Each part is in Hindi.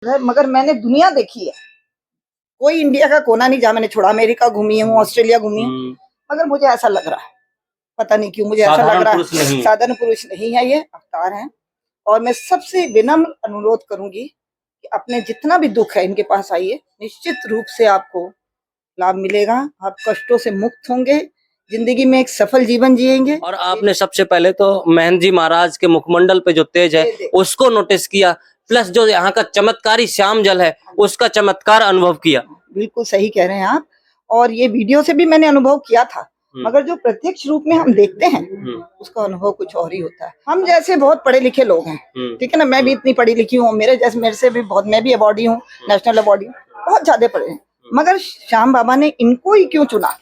मगर मैंने दुनिया देखी है, कोई इंडिया का कोना नहीं जहाँ मैंने छोड़ा। अमेरिका घूमी हूँ, ऑस्ट्रेलिया घूमी हूँ, मगर मुझे ऐसा लग रहा है, पता नहीं क्यों मुझे ऐसा लग रहा है साधारण पुरुष नहीं है, ये अवतार हैं। और मैं सबसे विनम्र अनुरोध करूंगी कि अपने जितना भी दुख है इनके पास आइए, निश्चित रूप से आपको लाभ मिलेगा। आप कष्टों से मुक्त होंगे, जिंदगी में एक सफल जीवन जिएंगे। और आपने सबसे पहले तो महंत जी महाराज के मुखमंडल पे जो तेज है उसको नोटिस किया, प्लस जो यहाँ का चमत्कारी श्याम जल है उसका चमत्कार अनुभव किया। बिल्कुल सही कह रहे हैं आप। और ये वीडियो से भी मैंने अनुभव किया था, मगर जो प्रत्यक्ष रूप में हम देखते हैं उसका अनुभव कुछ और ही होता है। हम जैसे बहुत पढ़े लिखे लोग हैं, ठीक है ना, मैं भी इतनी पढ़ी लिखी हूँ, मेरे से भी बहुत, मैं भी अवॉर्डी हूँ, नेशनल अवॉर्डी, बहुत ज्यादा पढ़े हैं, मगर श्याम बाबा ने इनको ही क्यों चुना?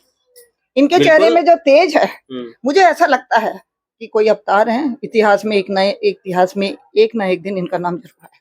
इनके चेहरे में जो तेज है, मुझे ऐसा लगता है कि कोई अवतार है, इतिहास में एक ना एक दिन इनका नाम जरूर आएगा।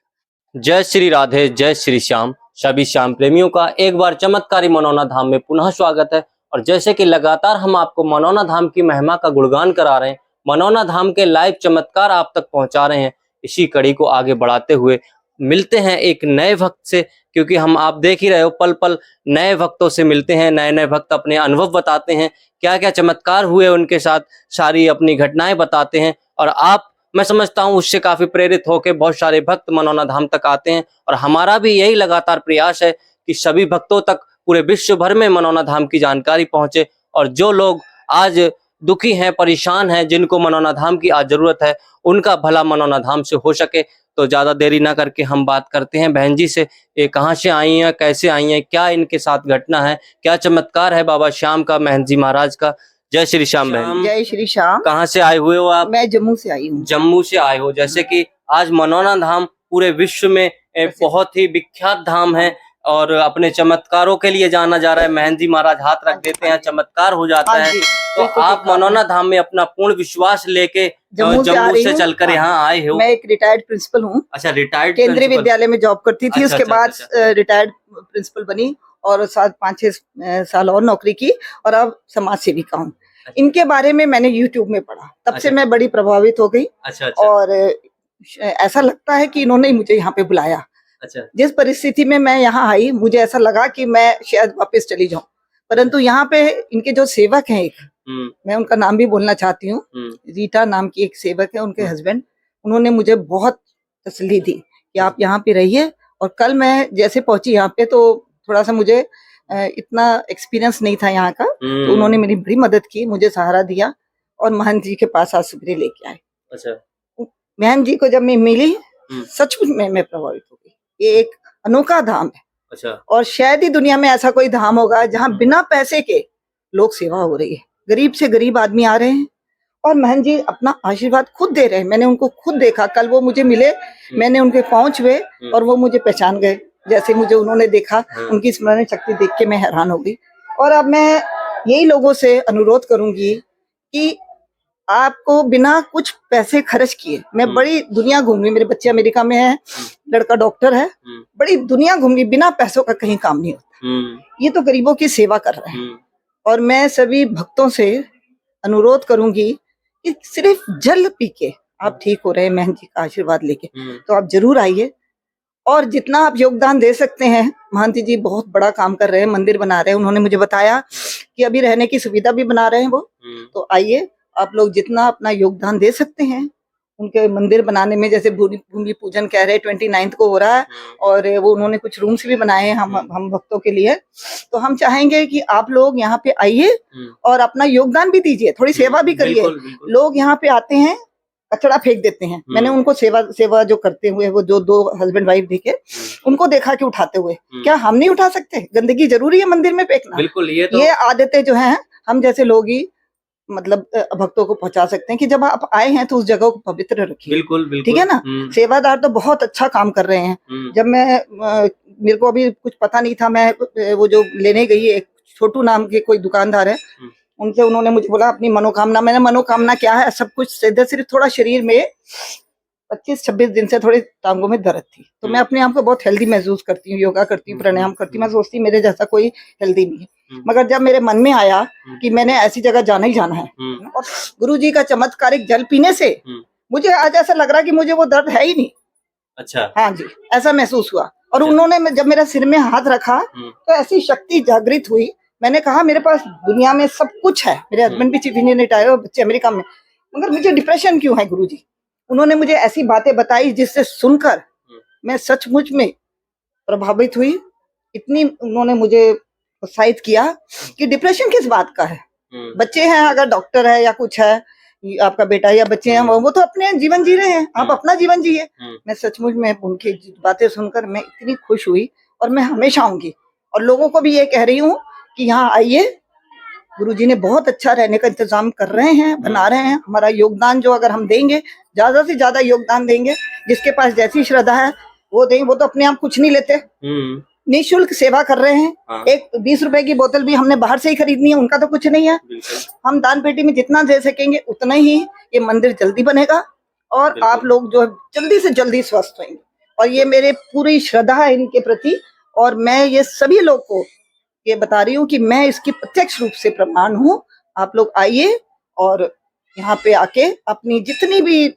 जय श्री राधे, जय श्री श्याम। सभी श्याम प्रेमियों का एक बार चमत्कारी मनौना धाम में पुनः स्वागत है। और जैसे कि लगातार हम आपको मनौना धाम की महिमा का गुणगान करा रहे हैं, मनौना धाम के लाइव चमत्कार आप तक पहुंचा रहे हैं, इसी कड़ी को आगे बढ़ाते हुए मिलते हैं एक नए भक्त से, क्योंकि हम आप देख ही रहे हो पल पल नए भक्तों से मिलते हैं। नए भक्त अपने अनुभव बताते हैं, क्या क्या चमत्कार हुए उनके साथ, सारी अपनी घटनाएं बताते हैं। और आप, मैं समझता हूं, उससे काफी प्रेरित होकर बहुत सारे भक्त मनौना धाम तक आते हैं। और हमारा भी यही लगातार प्रयास है कि सभी भक्तों तक पूरे विश्व भर में मनौना धाम की जानकारी पहुंचे। और जो लोग आज दुखी हैं, परेशान हैं, जिनको मनौना धाम की आज जरूरत है, उनका भला मनौना धाम से हो सके। तो ज्यादा देरी ना करके हम बात करते हैं बहन जी से। ये कहाँ से आई हैं, कैसे आई हैं, क्या इनके साथ घटना है, क्या चमत्कार है बाबा श्याम का, महंत जी महाराज का। जय श्री श्याम बहन। जय श्री श्याम। कहाँ से आए हुए हो आप? मैं जम्मू से आई हूँ। जम्मू से आए हो। जैसे कि आज मनौना धाम पूरे विश्व में बहुत ही विख्यात धाम है और अपने चमत्कारों के लिए जाना जा रहा है। महंत जी महाराज हाथ रख देते हैं, चमत्कार हो जाता है। तो आप मनौना धाम में अपना पूर्ण विश्वास लेके जम्मू से चलकर यहाँ आए हो। मैं एक रिटायर्ड प्रिंसिपल हूँ। अच्छा, रिटायर्ड? केंद्रीय विद्यालय में जॉब करती थी, उसके बाद रिटायर्ड प्रिंसिपल बनी और 5-6 साल और नौकरी की, और अब समाज सेविका हूँ। इनके बारे में मैंने YouTube में पढ़ा, तब से मैं बड़ी प्रभावित हो गई। और ऐसा लगता है कि इन्होंने मुझे यहाँ पे बुलाया। जिस परिस्थिति में मैं यहाँ आई, मुझे ऐसा लगा कि मैं शायद वापस चली जाऊं, परंतु यहाँ पे इनके जो सेवक हैं, एक मैं उनका नाम भी बोलना चाहती हूँ, रीटा नाम की एक सेवक है, उनके हस्बैंड, उन्होंने मुझे बहुत तसल्ली दी कि आप यहाँ पे रहिए। और कल मैं जैसे पहुंची यहाँ पे, तो थोड़ा सा मुझे इतना एक्सपीरियंस नहीं था यहाँ का, तो उन्होंने मेरी बड़ी मदद की, मुझे सहारा दिया और महंत जी के पास आज सवेरे लेके आए। महंत जी को जब मैं मिली, सचमुच में मैं प्रभावित हो गई। ये एक अनोखा धाम है। और शायद ही दुनिया में ऐसा कोई धाम होगा जहाँ बिना पैसे के लोग सेवा हो रही है। गरीब से गरीब आदमी आ रहे हैं और महंत जी अपना आशीर्वाद खुद दे रहे हैं। मैंने उनको खुद देखा, कल वो मुझे मिले, मैंने उनके पांव छुए और वो मुझे पहचान गए। जैसे मुझे उन्होंने देखा, उनकी स्मरण शक्ति देख के मैं हैरान हो गई। और अब मैं यही लोगों से अनुरोध करूंगी कि आपको बिना कुछ पैसे खर्च किए, मैं बड़ी दुनिया घूमी, मेरे बच्चे अमेरिका में है, लड़का डॉक्टर है, बड़ी दुनिया घूमी, बिना पैसों का कहीं काम नहीं होता। ये तो गरीबों की सेवा कर रहे हैं। और मैं सभी भक्तों से अनुरोध करूंगी कि सिर्फ जल पी के आप ठीक हो रहे हैं महंत जी का आशीर्वाद लेके, तो आप जरूर आइए। और जितना आप योगदान दे सकते हैं, महंत जी बहुत बड़ा काम कर रहे हैं, मंदिर बना रहे हैं। उन्होंने मुझे बताया कि अभी रहने की सुविधा भी बना रहे हैं वो। तो आइए, आप लोग जितना अपना योगदान दे सकते हैं उनके मंदिर बनाने में, जैसे भूमि पूजन कह रहे हैं 29 को हो रहा है, और वो उन्होंने कुछ रूम्स भी बनाए हैं हम भक्तों के लिए। तो हम चाहेंगे कि आप लोग यहाँ पे आइए और अपना योगदान भी दीजिए, थोड़ी सेवा भी करिए। लोग यहाँ पे आते हैं, कचरा फेंक देते हैं। मैंने उनको सेवा जो करते हुए, वो जो 2 हस्बैंड वाइफ देखे, उनको देखा कि उठाते हुए, क्या हम नहीं उठा सकते? गंदगी जरूरी है मंदिर में फेंकना? बिल्कुल। ये आदतें जो हैं, हम जैसे लोग ही मतलब भक्तों को पहुंचा सकते हैं कि जब आप आए हैं तो उस जगह को पवित्र रखिए। बिल्कुल। ठीक है ना? सेवादार तो बहुत अच्छा काम कर रहे हैं। जब मेरे को अभी कुछ पता नहीं था, मैं वो जो लेने गई, एक छोटू नाम के कोई दुकानदार है, उनसे उन्होंने मुझे बोला अपनी मनोकामना। मैंने मनोकामना क्या है, सब कुछ सीधे, सिर्फ थोड़ा शरीर में 25-26 दिन से थोड़े टांगों में दर्द थी। तो मैं अपने आप को बहुत हेल्दी महसूस करती हूँ, योगा करती हूँ, प्राणायाम करती हूँ। मैं सोचती मेरे जैसा कोई हेल्दी नहीं है। मगर जब मेरे मन में आया कि मैंने ऐसी जगह जाना ही जाना है, और गुरुजी का चमत्कारिक जल पीने से मुझे आज ऐसा लग रहा है कि मुझे वो दर्द है ही नहीं। अच्छा। हाँ जी, ऐसा महसूस हुआ। और उन्होंने जब मेरा सिर में हाथ रखा तो ऐसी शक्ति जागृत हुई। मैंने कहा मेरे पास दुनिया में सब कुछ है, मेरे हस्बैंड भी चीफ इंजीनियर रिटायर, बच्चे अमेरिका में, मगर मुझे डिप्रेशन क्यों है गुरुजी। उन्होंने मुझे ऐसी बातें बताई जिससे सुनकर मैं सचमुच में प्रभावित हुई। इतनी उन्होंने मुझे उत्साहित किया कि डिप्रेशन किस बात का है, बच्चे हैं, अगर डॉक्टर है या कुछ है, आपका बेटा या बच्चे हैं वो तो अपने जीवन जी रहे हैं, आप अपना जीवन जिए। मैं सचमुच में उनकी बातें सुनकर मैं इतनी खुश हुई और मैं हमेशा आऊंगी और लोगों को भी ये कह रही हूँ कि यहाँ आइए, गुरुजी ने बहुत अच्छा रहने का इंतजाम कर रहे हैं, बना रहे हैं। हमारा योगदान जो अगर हम देंगे, ज्यादा से ज्यादा योगदान देंगे, जिसके पास जैसी श्रद्धा है वो देंगे, वो तो अपने आप कुछ नहीं लेते, निःशुल्क सेवा कर रहे हैं। हाँ। एक 20 रुपए की बोतल भी हमने बाहर से ही खरीदनी है, उनका तो कुछ नहीं है। हम दान पेटी में जितना दे सकेंगे उतना ही ये मंदिर जल्दी बनेगा और आप लोग जो जल्दी से जल्दी स्वस्थ होंगे। और ये मेरे पूरी श्रद्धा है इनके प्रति और मैं ये सभी लोग को ये बता रही हूँ कि मैं इसकी प्रत्यक्ष रूप से प्रमाण हूँ। आप लोग आइए और यहाँ पे आके अपनी जितनी भी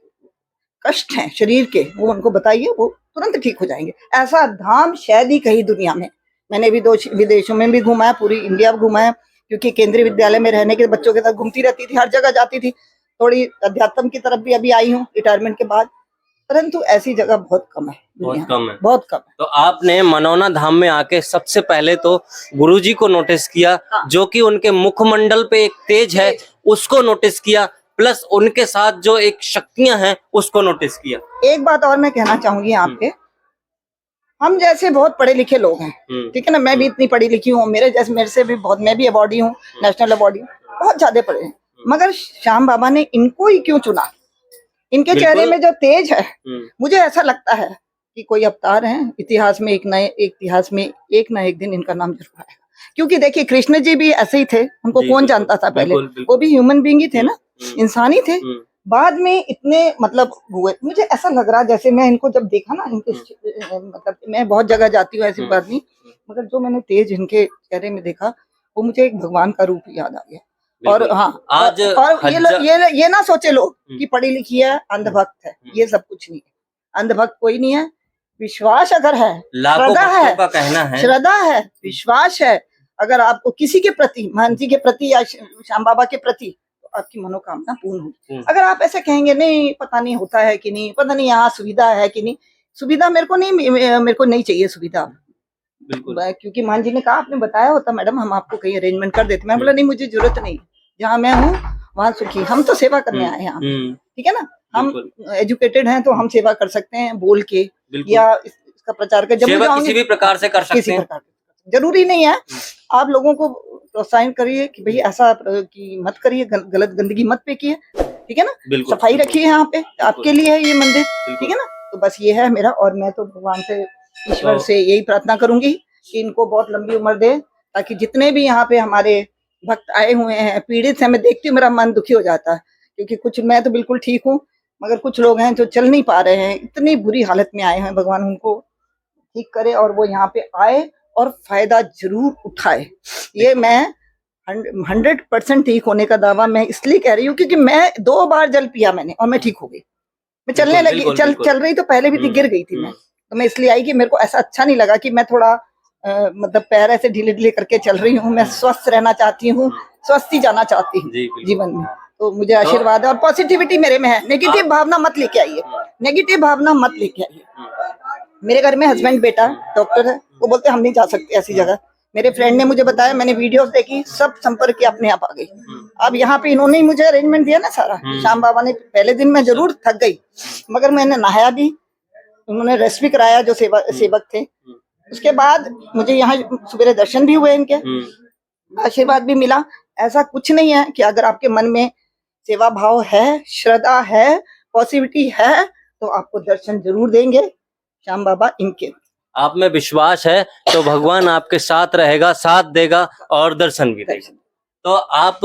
कष्ट हैं शरीर के वो उनको बताइए, वो तुरंत ठीक हो जाएंगे। ऐसा धाम शायद ही कहीं दुनिया में, मैंने भी 2 विदेशों में भी घूमा है, पूरी इंडिया घूमा है, क्योंकि केंद्रीय विद्यालय में रहने के बच्चों के साथ घूमती रहती थी, हर जगह जाती थी। थोड़ी अध्यात्म की तरफ भी अभी आई हूँ रिटायरमेंट के बाद, परंतु ऐसी जगह बहुत कम है, बहुत कम है, बहुत कम है। तो आपने मनौना धाम में आके सबसे पहले तो गुरुजी को नोटिस किया। हाँ। जो कि उनके मुखमंडल पे एक तेज है उसको नोटिस किया, प्लस उनके साथ जो एक शक्तियां हैं उसको नोटिस किया। एक बात और मैं कहना चाहूंगी आपके, हम जैसे बहुत पढ़े लिखे लोग हैं, ठीक है ना, मैं भी इतनी पढ़ी लिखी हूँ, मेरे से भी बहुत, मैं भी अवॉर्डी हूँ, नेशनल अवॉर्डी हूँ, बहुत ज्यादा पढ़े हैं, मगर श्याम बाबा ने इनको ही क्यों चुना? इनके चेहरे में जो तेज है, मुझे ऐसा लगता है कि कोई अवतार है, इतिहास में एक ना एक दिन इनका नाम जरूर आएगा। क्योंकि देखिए कृष्ण जी भी ऐसे ही थे, उनको कौन जानता था पहले, वो भी ह्यूमन बीइंग ही थे ना, इंसान ही थे। बाद में इतने मतलब हुए, मुझे ऐसा लग रहा जैसे मैं इनको जब देखा ना, इनके मतलब मैं बहुत जगह जाती हूँ ऐसी बात नहीं, मगर जो मैंने तेज इनके चेहरे में देखा वो मुझे एक भगवान का रूप याद आ गया। और हाँ, आज और ये ना सोचे लोग कि पढ़ी लिखी है, अंधभक्त है, ये सब कुछ नहीं है। अंधभक्त कोई नहीं है, विश्वास अगर है, श्रद्धा है, विश्वास है, अगर आपको किसी के प्रति, महंत जी के प्रति या श्याम बाबा के प्रति, आपकी मनोकामना पूर्ण होगी। अगर आप ऐसे कहेंगे नहीं पता नहीं होता है कि नहीं, पता नहीं यहाँ सुविधा है कि नहीं, सुविधा मेरे को नहीं चाहिए सुविधा, क्योंकि मान जी ने कहा आपने बताया होता मैडम हम आपको कहीं अरेंजमेंट कर देते। मैं बोला नहीं मुझे जरूरत नहीं, जहाँ मैं हूँ वहाँ सुखी, हम तो सेवा करने आए हैं, ठीक है ना, हम एजुकेटेड हैं तो हम सेवा कर सकते हैं बोल के या इसका प्रचार कर, किसी भी प्रकार से कर सकते हैं, जरूरी नहीं है। आप लोगों को प्रोत्साहित करिए कि भाई ऐसा कि मत करिए, गलत गंदगी मत फेंकिए, ठीक है ना, सफाई रखिए, यहाँ पे आपके लिए है ये मंदिर, ठीक है ना। तो बस ये है मेरा, और मैं तो भगवान से, ईश्वर से यही प्रार्थना करूंगी कि इनको बहुत लंबी उम्र दे, ताकि जितने भी यहाँ पे हमारे भक्त आए हुए हैं, पीड़ित हैं, मैं देखती हूँ मेरा मन दुखी हो जाता है, क्योंकि कुछ, मैं तो बिल्कुल ठीक हूँ, मगर कुछ लोग हैं जो चल नहीं पा रहे हैं, इतनी बुरी हालत में आए हैं, भगवान उनको ठीक करे और वो यहाँ पे आए और फायदा जरूर उठाए। ये मैं 100% ठीक होने का दावा मैं इसलिए कह रही हूँ क्योंकि मैं 2 बार जल पिया मैंने और मैं ठीक हो गई, मैं चलने लगी, चल रही तो पहले भी थी, गिर गई थी मैं, तो मैं इसलिए आई कि मेरे को ऐसा अच्छा नहीं लगा कि मैं थोड़ा मतलब पैर ऐसे ढीले ढीले करके चल रही हूँ। मैं स्वस्थ रहना चाहती हूँ, स्वस्थ ही जाना चाहती हूँ जीवन में, तो मुझे आशीर्वाद है और पॉजिटिविटी मेरे में है। नेगेटिव भावना मत लेके आइए, नेगेटिव भावना मत लेके आइए। मेरे घर में हस्बैंड बेटा डॉक्टर है, वो बोलते हम नहीं जा सकते ऐसी जगह। मेरे फ्रेंड ने मुझे बताया, मैंने वीडियोस देखी, सब संपर्क के अपने आप आ गई। अब यहाँ पे इन्होंने ही मुझे अरेंजमेंट दिया ना सारा, श्याम बाबा ने। पहले दिन मैं जरूर थक गई, मगर मैंने नहाया भी, उन्होंने रेस्ट भी कराया जो सेवक थे। उसके बाद मुझे यहाँ सुबह दर्शन भी हुए, इनके आशीर्वाद भी मिला। ऐसा कुछ नहीं है कि अगर आपके मन में सेवा भाव है, श्रद्धा है, पॉजिटिविटी है, तो आपको दर्शन जरूर देंगे श्याम बाबा। इनके आप में विश्वास है तो भगवान आपके साथ रहेगा, साथ देगा और दर्शन भी देगा। तो आप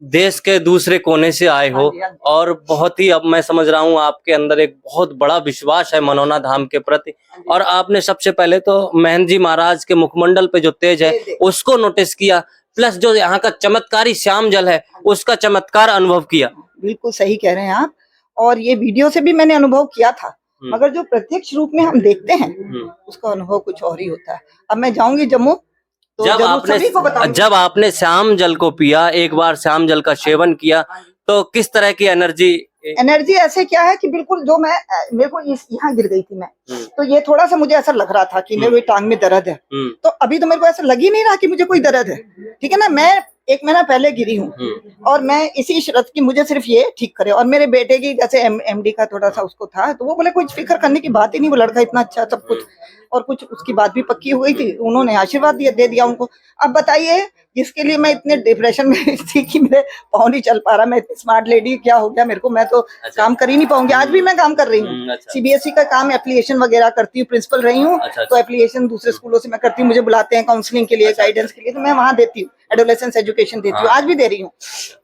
देश के दूसरे कोने से आए हो और बहुत ही, अब मैं समझ रहा हूँ आपके अंदर एक बहुत बड़ा विश्वास है मनौना धाम के प्रति, और आपने सबसे पहले तो महंत जी महाराज के मुखमंडल पे जो तेज है उसको नोटिस किया, प्लस जो यहाँ का चमत्कारी श्याम जल है उसका चमत्कार अनुभव किया। बिल्कुल सही कह रहे हैं आप, और ये वीडियो से भी मैंने अनुभव किया था, मगर जो प्रत्यक्ष रूप में हम देखते हैं उसका अनुभव कुछ और ही होता है। अब मैं जाऊंगी जम्मू तो जब आपने श्याम जल को पिया, एक बार श्याम जल का सेवन किया, तो किस तरह की एनर्जी ऐसे क्या है कि बिल्कुल जो मेरे को यहाँ गिर गई थी मैं, तो ये थोड़ा सा मुझे ऐसा लग रहा था कि मेरे टांग में दर्द है, तो अभी तो मेरे को ऐसा लग ही नहीं रहा कि मुझे कोई दर्द है, ठीक है ना। मैं 1 महीना पहले गिरी हूँ और मैं इसी शर्त की मुझे सिर्फ ये ठीक करे। और मेरे बेटे की जैसे एमडी का थोड़ा सा उसको था, तो वो बोले कुछ फिक्र करने की बात ही नहीं, वो लड़का इतना अच्छा सब कुछ, और कुछ उसकी बात भी पक्की हो गई थी, उन्होंने आशीर्वाद दे दिया उनको। अब बताइए जिसके लिए मैं इतने डिप्रेशन में थी कि मेरे पाँव नहीं चल पा रहा, मैं इतनी स्मार्ट लेडी, क्या हो गया मेरे को, मैं तो काम कर ही नहीं पाऊंगी। आज भी मैं काम कर रही हूँ, सीबीएसई का काम, एप्लीकेशन वगैरह करती हूँ, प्रिंसिपल रही हूँ, तो एप्लीकेशन दूसरे स्कूलों से मैं करती हूँ, मुझे बुलाते हैं काउंसलिंग के लिए, गाइडेंस के लिए, तो मैं वहाँ देती हूँ, एडोलेसेंस एजुकेशन देती हूँ, आज भी दे रही हूँ।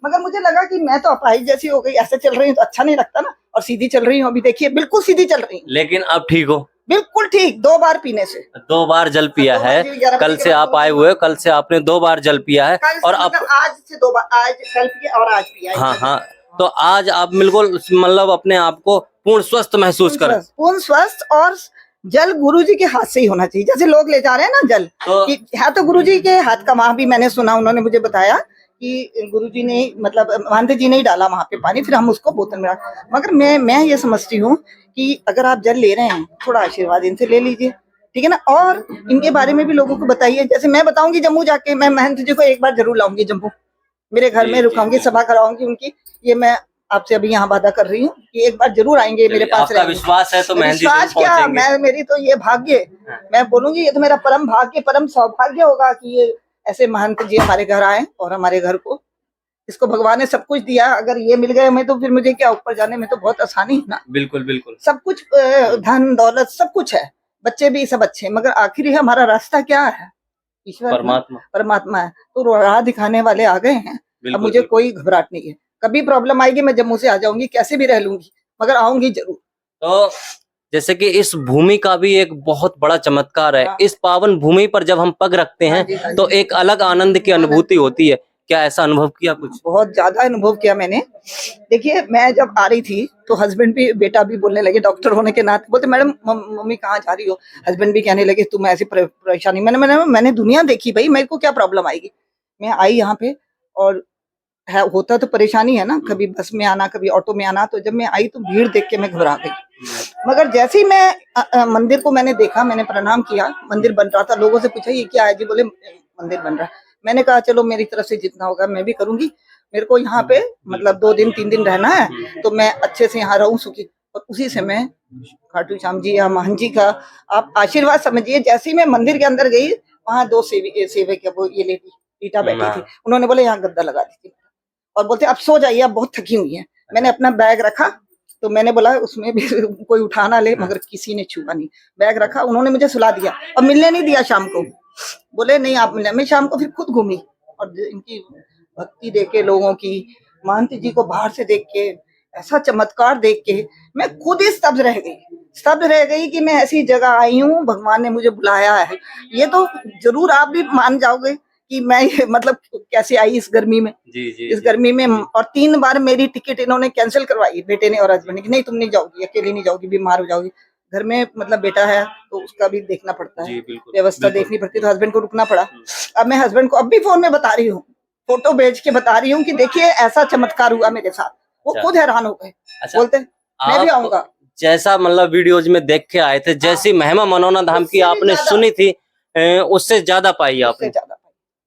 मगर मुझे लगा कि मैं तो अपाहिज जैसी हो गई, ऐसे चल रही हूँ तो अच्छा नहीं लगता ना, और सीधी चल रही हूँ, अभी देखिए बिल्कुल सीधी चल रही हूँ। लेकिन अब ठीक हो? बिल्कुल ठीक, 2 बार पीने से, 2 बार जल पिया है, कल से आप आए हुए, कल से आपने 2 बार जल पिया है, और अब आज से 2 बार, आज कल पिया और आज पिया। हाँ, तो आज आप बिल्कुल मतलब अपने आप को पूर्ण स्वस्थ महसूस करें? पूर्ण स्वस्थ, और जल गुरुजी के हाथ से ही होना चाहिए, जैसे लोग ले जा रहे हैं ना जल, तो गुरुजी के हाथ का, वहां भी मैंने सुना, उन्होंने मुझे बताया कि गुरुजी ने, मतलब महंत जी ने ही डाला वहां पे पानी, फिर हम उसको बोतल में रखा। मगर मैं ये समझती हूँ कि अगर आप जल ले रहे हैं, थोड़ा आशीर्वाद इनसे ले लीजिए, ठीक है ना। और इनके बारे में भी लोगों को बताइए, जैसे मैं बताऊंगी जम्मू जाके, मैं महंत जी को एक बार जरूर लाऊंगी जम्मू, मेरे घर में रुकाऊंगी, सभा कराऊंगी उनकी, ये मैं आपसे अभी यहाँ वादा कर रही हूँ कि एक बार जरूर आएंगे मेरे पास। आपका विश्वास है तो विश्वास क्या, मेरी तो ये भाग्य, मैं बोलूंगी ये तो मेरा परम भाग्य, परम सौभाग्य होगा कि ये ऐसे महंत जी हमारे घर आए, और हमारे घर को, इसको भगवान ने सब कुछ दिया, अगर ये मिल गए हमें तो फिर मुझे क्या, ऊपर जाने में तो बहुत आसानी है ना। बिल्कुल बिल्कुल, सब कुछ, धन दौलत सब कुछ है, बच्चे भी सब अच्छे, मगर आखिर हमारा रास्ता क्या है, ईश्वर परमात्मा है, तो राह दिखाने वाले आ गए हैं। अब मुझे कोई घबराहट नहीं है, कभी प्रॉब्लम आएगी मैं जम्मू से आ जाऊंगी, कैसे भी रह लूंगी, मगर आऊंगी जरूर। तो जैसे कि इस भूमि का भी एक बहुत बड़ा चमत्कार है, इस पावन भूमि पर जब हम पग रखते हैं तो एक अलग आनंद की अनुभूति होती है। क्या ऐसा अनुभव किया कुछ? बहुत ज्यादा अनुभव किया मैंने। देखिए मैं जब आ रही थी तो हस्बैंड भी, बेटा भी बोलने लगे, डॉक्टर होने के नाते, बोलते मैडम मम्मी कहाँ जा रही हो, हस्बैंड भी कहने लगे तुम ऐसी परेशानी, मैंने दुनिया देखी भाई, मेरे को क्या प्रॉब्लम आएगी, मैं आई यहाँ पे, और होता तो परेशानी है ना, कभी बस में आना, कभी ऑटो में आना, तो जब मैं आई तो भीड़ देख के मैं घबरा गई। मगर जैसे ही मैं मंदिर को मैंने देखा, मैंने प्रणाम किया, मंदिर बन रहा था, लोगों से पूछा ये क्या है जी, बोले मंदिर बन रहा है। मैंने कहा चलो मेरी तरफ से जितना होगा मैं भी करूंगी, मेरे को यहाँ पे मतलब 2 दिन 3 दिन रहना है, तो मैं अच्छे से यहाँ रहूं सुखी। और उसी से मैं खाटू श्याम जी या महंत जी का आप आशीर्वाद समझिए, जैसे ही मैं मंदिर के अंदर गई, वहाँ 2 सेवक वो ये लेडी ईटा बैठी थी, उन्होंने बोले यहाँ गद्दा लगा दी, और बोलते अब सो जाइए, अब बहुत थकी हुई है। मैंने अपना बैग रखा, तो मैंने बोला उसमें भी कोई उठा ना ले, मगर किसी ने छुआ नहीं, बैग रखा, उन्होंने मुझे सुला दिया और मिलने नहीं दिया शाम को, बोले नहीं आप मिलने। मैं शाम को फिर खुद घूमी, और इनकी भक्ति देख के, लोगों की, महंत जी को बाहर से देख के, ऐसा चमत्कार देख के मैं खुद ही स्तब्ध रह गई कि मैं ऐसी जगह आई हूँ, भगवान ने मुझे बुलाया है। ये तो जरूर आप भी मान जाओगे कि मैं मतलब कैसे आई इस गर्मी में, इस गर्मी में। और 3 बार मेरी टिकट इन्होंने कैंसिल करवाई, बेटे ने और हस्बैंड ने, नहीं तुम नहीं जाओगी, अकेली नहीं जाओगी, बीमार हो जाओगी, घर में मतलब बेटा है तो उसका भी देखना पड़ता है, व्यवस्था देखनी पड़ती है, तो हस्बैंड को रुकना पड़ा। अब मैं हस्बैंड को अब भी फोन में बता रही हूँ, फोटो भेज के बता रही हूँ कि देखिए ऐसा चमत्कार हुआ मेरे साथ, वो खुद हैरान हो गए, बोलते मैं भी आऊंगा। जैसा मतलब वीडियोज में देख के आए थे, जैसी महिमा मनौना धाम की आपने सुनी थी, उससे ज्यादा पाई आपने?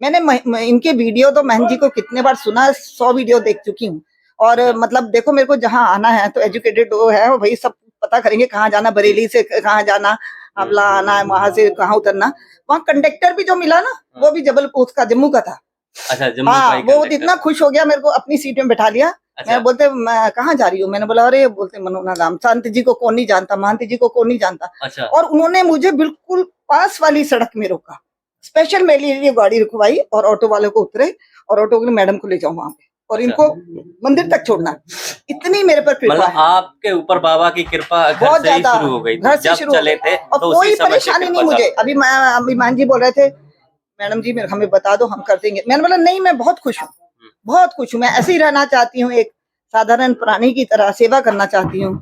मैंने इनके वीडियो तो महंत जी को कितने बार सुना, 100 वीडियो देख चुकी हूँ। और मतलब देखो मेरे को जहाँ आना है तो एजुकेटेड वो है, भाई सब पता करेंगे कहाँ जाना, बरेली से कहाँ जाना, आंवला आना है, वहां से कहाँ उतरना। वहाँ कंडक्टर भी जो मिला ना, वो भी जबलपुर का, जम्मू का था। अच्छा, जम्मू का ही वो इतना खुश हो गया, मेरे को अपनी सीट में बैठा लिया। अच्छा। मैं बोलते मैं कहाँ जा रही हूँ, मैंने बोला अरे, बोलते मनौना धाम, संत जी को कौन नहीं जानता, महंत जी को कौन नहीं जानता। अच्छा। और उन्होंने मुझे बिल्कुल पास वाली सड़क में रोका, स्पेशल मेरे लिए गाड़ी रुकवाई, और ऑटो वाले को उतरे, और ऑटो वाले मैडम को ले जाओ वहां पे, और इनको मंदिर तक छोड़ना। इतनी मेरे पर कृपा है, आपके ऊपर बाबा की कृपा बहुत ज्यादा शुरू हो गई, घर से शुरू चले थे, और तो कोई परेशानी नहीं मुझे। अभी महंत जी बोल रहे थे मैडम जी हमें बता दो, हम कर देंगे। मैंने बोला नहीं, मैं बहुत खुश हूँ, बहुत खुश हूँ, मैं ऐसे ही रहना चाहती हूँ, एक साधारण प्राणी की तरह सेवा करना चाहती हूँ,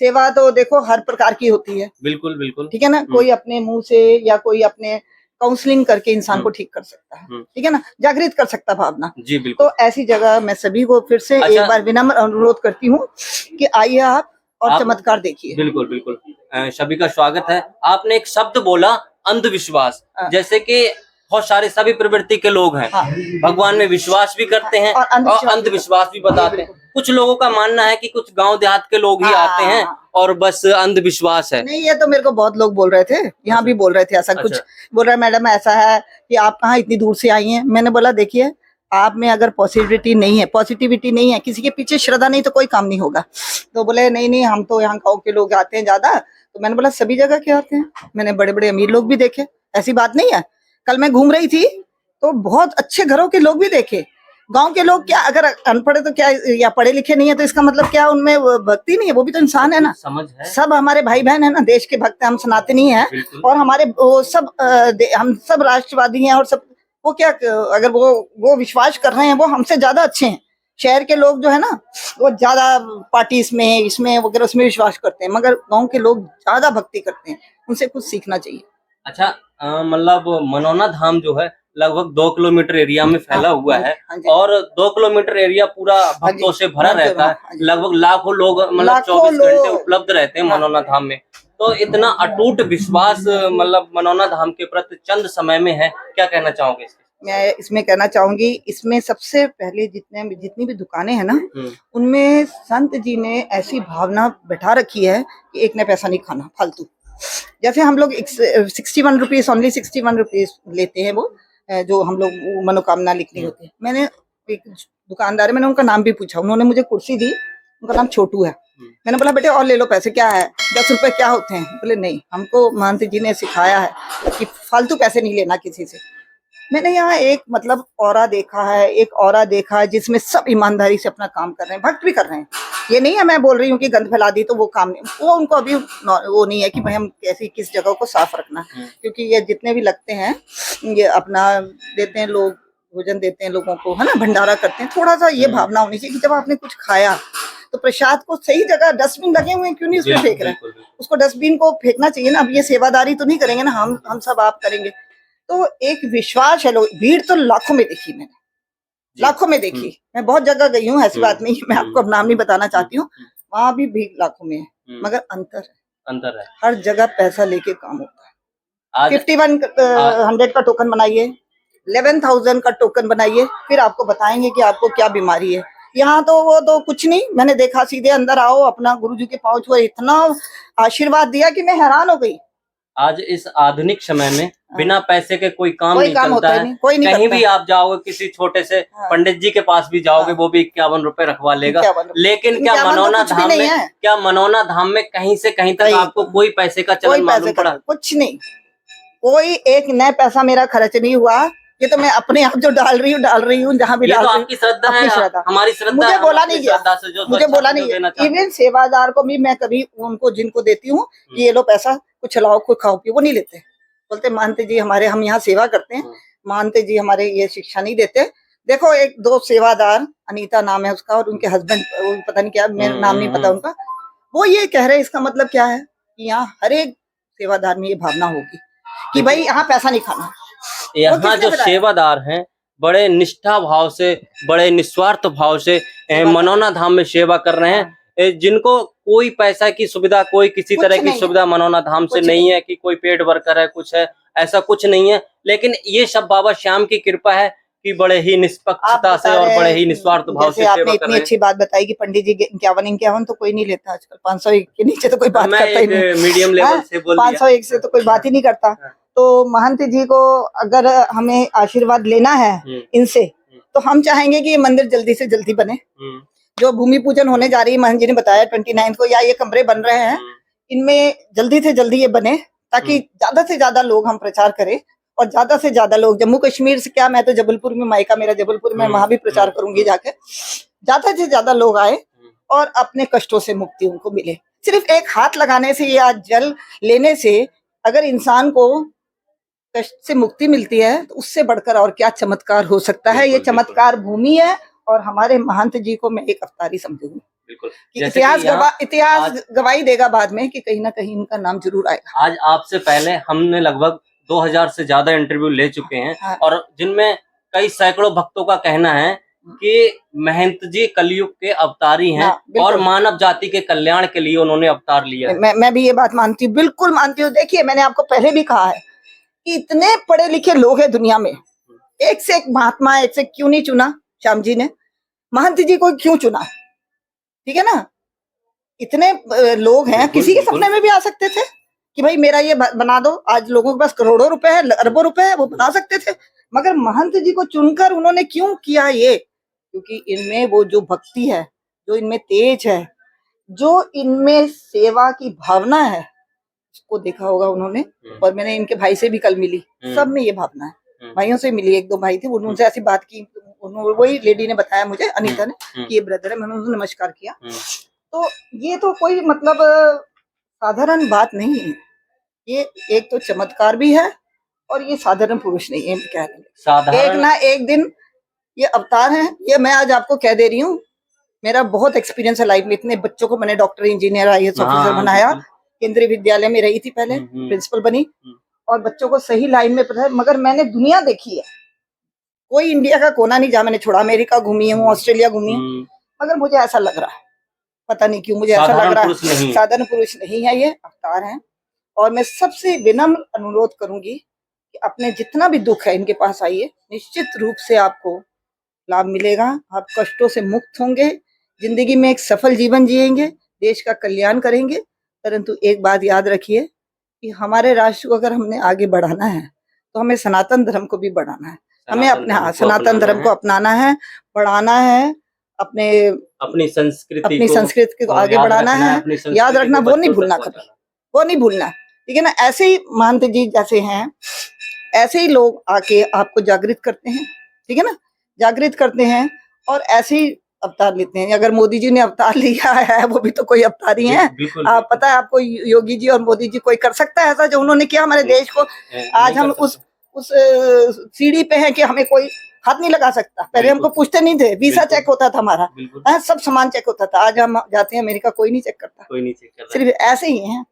सेवा तो देखो हर प्रकार की होती है, बिल्कुल बिल्कुल। ठीक है ना। कोई अपने मुंह से या कोई अपने काउंसलिंग करके इंसान को ठीक कर सकता है, ठीक है ना, जागृत कर सकता भावना। जी बिल्कुल। तो ऐसी जगह मैं सभी को फिर से अच्छा, एक बार विनम्र अनुरोध करती हूँ कि आइए आप और चमत्कार देखिए। बिल्कुल बिल्कुल। सभी का स्वागत है। आपने एक शब्द बोला, अंधविश्वास। जैसे कि बहुत सारे सभी प्रवृत्ति के लोग हैं, भगवान में विश्वास भी करते हैं और अंधविश्वास भी बताते हैं। कुछ लोगों का मानना है कि कुछ गांव देहात के लोग ही आते हैं और बस अंधविश्वास है। नहीं, ये तो मेरे को बहुत लोग बोल रहे थे, यहाँ भी बोल रहे थे ऐसा कुछ। बोल रहे मैडम ऐसा है कि आप कहाँ इतनी दूर से आई हैं। मैंने बोला देखिए, आप में अगर पॉजिटिविटी नहीं है, किसी के पीछे श्रद्धा नहीं तो कोई काम नहीं होगा। तो बोले नहीं हम तो यहाँ गाँव के लोग आते हैं ज्यादा। तो मैंने बोला सभी जगह के आते हैं, मैंने बड़े बड़े अमीर लोग भी देखे, ऐसी बात नहीं है। कल मैं घूम रही थी तो बहुत अच्छे घरों के लोग भी देखे। गांव के लोग क्या, अगर अनपढ़ तो क्या या पढ़े लिखे नहीं है तो इसका मतलब क्या उनमें भक्ति नहीं है? वो भी तो इंसान है ना, समझ है। सब हमारे भाई बहन है ना, देश के भक्त हैं, हम सनातनी हैं और हमारे वो सब हम सब राष्ट्रवादी हैं और सब। वो क्या, अगर वो विश्वास कर रहे हैं, वो हमसे ज्यादा अच्छे हैं। शहर के लोग जो है ना, वो ज्यादा पार्टी इसमें वगैरह उसमें विश्वास करते हैं, मगर गाँव के लोग ज्यादा भक्ति करते हैं, उनसे कुछ सीखना चाहिए। अच्छा, मतलब मनौना धाम जो है लगभग 2 किलोमीटर एरिया में फैला हुआ है और 2 किलोमीटर एरिया पूरा भक्तों से भरा रहता है। लगभग लाखों लोग मतलब 24 घंटे उपलब्ध रहते हैं मनौना धाम में। तो इतना अटूट विश्वास मतलब मनौना धाम के प्रति चंद समय में है, क्या कहना चाहोगे इसके? मैं इसमें कहना चाहूंगी, इसमें सबसे पहले जितनी भी दुकानें हैं ना, उनमें संत जी ने ऐसी भावना बैठा रखी है कि एक ने पैसा नहीं खाना फालतू। जैसे हम लोग 61 रुपीज, ओनली 61 रुपीज लेते हैं, वो जो हम लोग मनोकामना लिखनी होती है। मैंने एक दुकानदार है, मैंने उनका नाम भी पूछा, उन्होंने मुझे कुर्सी दी, उनका नाम छोटू है। मैंने बोला बेटे और ले लो पैसे, क्या है 10 रुपए क्या होते हैं? बोले नहीं, हमको महंत जी ने सिखाया है कि फालतू पैसे नहीं लेना किसी से। मैंने यहाँ एक मतलब ऑरा देखा है, एक ऑरा देखा है जिसमें सब ईमानदारी से अपना काम कर रहे हैं, भक्त भी कर रहे हैं। ये नहीं है मैं बोल रही हूँ कि गंद फैला दी तो वो काम नहीं, वो उनको अभी वो नहीं है कि भाई हम कैसी किस जगह को साफ रखना, क्योंकि ये जितने भी लगते हैं ये अपना देते हैं, लोग भोजन देते हैं लोगों को, है ना, भंडारा करते हैं। थोड़ा सा ये भावना होनी चाहिए कि जब आपने कुछ खाया तो प्रसाद को सही जगह, डस्टबिन लगे हुए हैं क्यों नहीं उसमें फेंक रहे हैं? उसको डस्टबिन को फेंकना चाहिए ना। अब ये सेवादारी तो नहीं करेंगे ना, हम सब आप करेंगे। तो एक विश्वास है, लोग भीड़ तो लाखों में देखी मैंने, लाखों में देखी। मैं बहुत जगह गई हूँ, ऐसी बात नहीं, मैं आपको अब नाम नहीं बताना चाहती हूँ, वहां भी भीड़ लाखों में है, मगर अंतर है। हर जगह पैसा लेके काम होता है। 5100 का टोकन बनाइए, 11,000 का टोकन बनाइए, फिर आपको बताएंगे कि आपको क्या बीमारी है। यहाँ तो वो तो कुछ नहीं, मैंने देखा सीधे अंदर आओ, अपना गुरुजी के पांव छुए, इतना आशीर्वाद दिया कि मैं हैरान हो गई। आज इस आधुनिक समय में बिना पैसे के कोई काम नहीं चलता है। कोई नहीं कहीं भी आप जाओगे, किसी छोटे से पंडित जी के पास भी जाओगे, वो भी 51 रुपए रखवा लेगा। लेकिन क्या मनौना धाम में कहीं से कहीं तक आपको कोई पैसे का चलन मालूम पड़ा? कुछ नहीं, कोई एक नया पैसा मेरा खर्च नहीं हुआ। ये तो मैं अपने आप जो डाल रही हूँ जहाँ भी डाल रही हूँ, आपकी श्रद्धा है, हमारी श्रद्धा। मुझे बोला नहीं गया, इवन सेवादार को भी मैं कभी उनको जिनको देती हूँ कि ये लो पैसा, कुछ चलाओ, कुछ खाओ पियो, वो नहीं लेते। बोलते मानते जी हमारे, हम यहाँ सेवा करते हैं, मानते जी हमारे ये शिक्षा नहीं देते। देखो एक दो सेवादार, अनीता नाम है उसका, और उनके हस्बैंड पता नहीं क्या, मेरा नाम नहीं पता उनका, वो ये कह रहे हैं, इसका मतलब क्या है कि यहाँ हर एक सेवादार में ये भावना होगी कि भाई यहाँ पैसा नहीं खाना। यहाँ जो सेवादार हैं बड़े निष्ठा भाव से, बड़े निस्वार्थ भाव से मनौना धाम में सेवा कर रहे हैं, जिनको कोई पैसा की सुविधा, कोई किसी तरह की सुविधा मनौना धाम से नहीं है कि कोई पेड वर्कर है, कुछ है, ऐसा कुछ नहीं है। लेकिन ये सब बाबा श्याम की कृपा है कि बड़े ही निष्पक्षता से और बड़े ही निस्वार्थ भाव से सेवा कर रहे हैं। इतनी अच्छी बात बताई कि पंडित जी 51 तो कोई नहीं लेता आजकल, 501 के नीचे तो कोई बात करता ही नहीं, मीडियम लेवल से बोल 501 से तो कोई बात ही नहीं करता। तो महंत जी को अगर हमें आशीर्वाद लेना है इनसे, तो हम चाहेंगे कि ये मंदिर जल्दी से जल्दी बने। जो भूमि पूजन होने जा रही है, महंत जी ने बताया 29 को, या ये कमरे बन रहे हैं, इनमें जल्दी से जल्दी ये बने, ताकि ज्यादा से ज्यादा लोग हम प्रचार करें, और ज्यादा से ज्यादा लोग जम्मू कश्मीर से क्या, मैं तो जबलपुर में, मायका मेरा जबलपुर में, वहां भी प्रचार करूंगी जाके, ज्यादा से ज्यादा लोग आए और अपने कष्टों से मुक्ति उनको मिले। सिर्फ एक हाथ लगाने से या जल लेने से अगर इंसान को कष्ट से मुक्ति मिलती है, तो उससे बढ़कर और क्या चमत्कार हो सकता है। ये चमत्कार भूमि है, और हमारे महंत जी को मैं एक अवतारी समझूंगी। बिल्कुल। कि जैसे कि यहाँ इतिहास गवाही देगा बाद में कि कहीं ना कहीं इनका नाम जरूर आएगा। आज आपसे पहले हमने लगभग 2000 से ज्यादा इंटरव्यू ले चुके हैं हाँ। और जिनमें कई सैकड़ों भक्तों का कहना है कि महंत जी कलयुग के अवतारी हैं हाँ, बिल्कुल। और मानव जाति के कल्याण के लिए उन्होंने अवतार लिया है। मैं भी ये बात मानती हूँ, बिल्कुल मानती हूँ। देखिए, मैंने आपको पहले भी कहा है कि इतने पढ़े लिखे लोग हैं दुनिया में, एक से एक महात्मा, एक से क्यों नहीं चुना श्याम जी ने, महंत जी को क्यों चुना? ठीक है ना, इतने लोग हैं, किसी के सपने में भी आ सकते थे कि भाई मेरा ये बना दो। आज लोगों के पास करोड़ों रुपए है, अरबों रुपए है, वो बना सकते थे, मगर महंत जी को चुनकर उन्होंने क्यों किया ये? क्योंकि इनमें वो जो भक्ति है, जो इनमें तेज है, जो इनमें सेवा की भावना है, उसको देखा होगा उन्होंने। और मैंने इनके भाई से भी कल मिली, सब में ये भावना है। भाइयों से मिली, एक दो भाई थे, उनसे ऐसी बात की, वही लेडी ने बताया मुझे, अनीता ने, कि ये ब्रदर है। मैंने उनको नमस्कार किया। तो ये तो कोई मतलब साधारण बात नहीं है, ये एक तो चमत्कार भी है और ये साधारण पुरुष नहीं है, कह रहे हैं। एक ना एक दिन ये अवतार है। ये मैं आज आपको कह दे रही हूँ, मेरा बहुत एक्सपीरियंस है लाइफ में। इतने बच्चों को मैंने डॉक्टर, इंजीनियर, IAS ऑफिसर बनाया। केंद्रीय विद्यालय में रही थी पहले, प्रिंसिपल बनी, और बच्चों को सही लाइन में पढ़ाया। मगर मैंने दुनिया देखी है, कोई इंडिया का कोना नहीं जहाँ मैंने छोड़ा। अमेरिका घूमी हूँ, ऑस्ट्रेलिया घूमी हूँ, मगर मुझे ऐसा लग रहा है, पता नहीं क्यों मुझे ऐसा लग रहा है साधारण पुरुष नहीं है, ये अवतार है। और मैं सबसे विनम्र अनुरोध करूंगी कि अपने जितना भी दुख है इनके पास आइए, निश्चित रूप से आपको लाभ मिलेगा। आप कष्टों से मुक्त होंगे, जिंदगी में एक सफल जीवन जिएंगे, देश का कल्याण करेंगे। परंतु एक बात याद रखिए कि हमारे राष्ट्र को अगर हमने आगे बढ़ाना है तो हमें सनातन धर्म को भी बढ़ाना है। हमें अपने सनातन धर्म को अपनाना है, बढ़ाना है, अपनी संस्कृति को आगे बढ़ाना है। याद रखना, वो नहीं भूलना कभी, वो नहीं भूलना, ठीक है ना। ऐसे ही महंत जी जैसे हैं, ऐसे ही लोग आके आपको जागृत करते हैं, ठीक है ना, जागृत करते हैं और ऐसे ही अवतार लेते हैं। अगर मोदी जी ने अवतार लिया है, वो भी तो कोई अवतार ही है। आप पता है आपको, योगी जी और मोदी जी, कोई कर सकता है ऐसा जो उन्होंने किया हमारे देश को? आज हम उस सीढ़ी पे हैं कि हमें कोई हाथ नहीं लगा सकता। पहले हमको पूछते नहीं थे, वीसा चेक होता था हमारा, सब सामान चेक होता था। आज हम जाते हैं अमेरिका, कोई नहीं चेक करता, सिर्फ ऐसे ही हैं,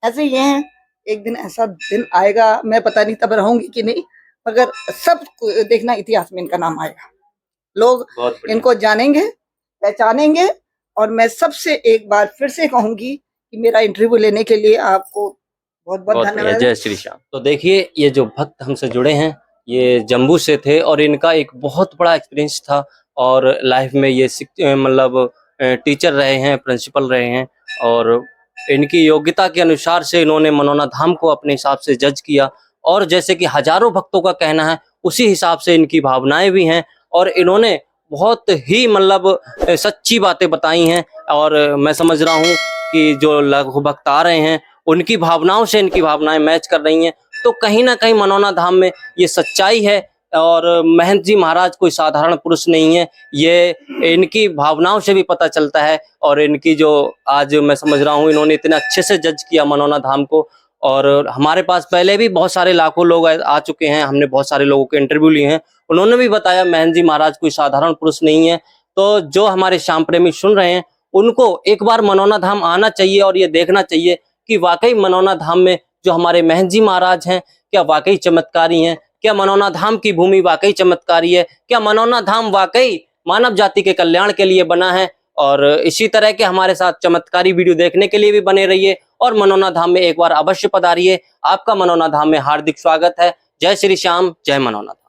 ऐसे ही हैं। एक दिन ऐसा दिन आएगा, मैं पता नहीं तब रहूंगी कि नहीं, मगर सब देखना, इतिहास में इनका नाम आएगा, लोग इनको जानेंगे, पहचानेंगे। और मैं सबसे एक बार फिर से कहूंगी कि मेरा इंटरव्यू लेने के लिए आपको बहुत बहुत धन्यवाद। जय श्री श्याम। तो देखिए, ये जो भक्त हमसे जुड़े हैं, ये जम्मू से थे और इनका एक बहुत बड़ा एक्सपीरियंस था और लाइफ में ये मतलब टीचर रहे हैं, प्रिंसिपल रहे हैं, और इनकी योग्यता के अनुसार से इन्होंने मनोना धाम को अपने हिसाब से जज किया। और जैसे कि हजारों भक्तों का कहना है, उसी हिसाब से इनकी भावनाएं भी हैं और इन्होंने बहुत ही मतलब सच्ची बातें बताई हैं। और मैं समझ रहा हूँ कि जो लघु भक्त आ रहे हैं, उनकी भावनाओं से इनकी भावनाएं मैच कर रही हैं। तो कहीं ना कहीं मनोना धाम में ये सच्चाई है और महंत जी महाराज कोई साधारण पुरुष नहीं है, ये इनकी भावनाओं से भी पता चलता है। और इनकी जो आज मैं समझ रहा हूँ, इन्होंने इतने अच्छे से जज किया मनोना धाम को। और हमारे पास पहले भी बहुत सारे लाखों लोग आ चुके हैं, हमने बहुत सारे लोगों के इंटरव्यू लिए हैं, उन्होंने भी बताया महंत जी महाराज कोई साधारण पुरुष नहीं है। तो जो हमारे श्याम प्रेमी सुन रहे हैं, उनको एक बार मनोना धाम आना चाहिए और ये देखना चाहिए कि वाकई मनोना धाम में जो हमारे महंत जी महाराज हैं, क्या वाकई चमत्कारी हैं? क्या मनोना धाम की भूमि वाकई चमत्कारी है? क्या मनोना धाम वाकई मानव जाति के कल्याण के लिए बना है? और इसी तरह के हमारे साथ चमत्कारी वीडियो देखने के लिए भी बने रहिए और मनोना धाम में एक बार अवश्य पधारिए। आपका मनोना धाम में हार्दिक स्वागत है। जय श्री श्याम, जय मनोना धाम।